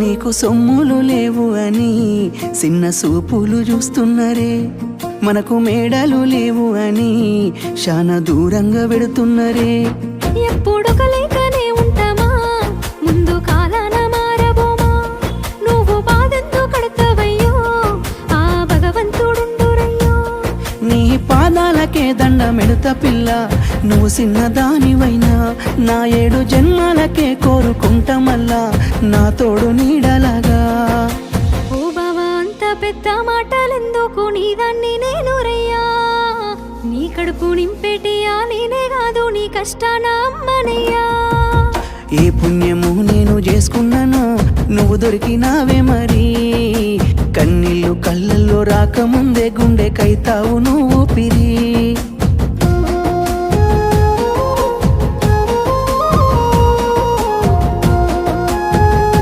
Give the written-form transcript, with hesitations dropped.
నీకు సొమ్ములు లేవు అని చిన్న సూపులు చూస్తున్నరే, మనకు మేడలు లేవు అని శానా దూరంగా పెడుతున్నరే. ఎప్పుడు కలేకనే ఉంటామా, ముందు కాలాన మారబోమా. నువ్వు బాధంతో కడతావయ్యో, ఆ భగవంతుడుండురయ్యో. నీ పాదాలకే దండమెడుత పిల్ల, నువ్వు చిన్నదానివైనా నా 7 జన్మాలకే కోరుకుంటా మల్లా నా తోడు నీడలాగా. ఓ బావా అంత పెద్ద మాటలెందుకు, నీదాన్ని నేను రయ్యా. నీ కడుపు నింపేటియా నేనే కాదు, నీ కష్టాన అమ్మనయ్యా. ఏ పుణ్యము నేను చేసుకున్నానో నువ్వు దొరికినావే మరి. కన్నీళ్ళు కళ్ళల్లో రాకముందే గుండె కైతావు నువ్వు పిరి.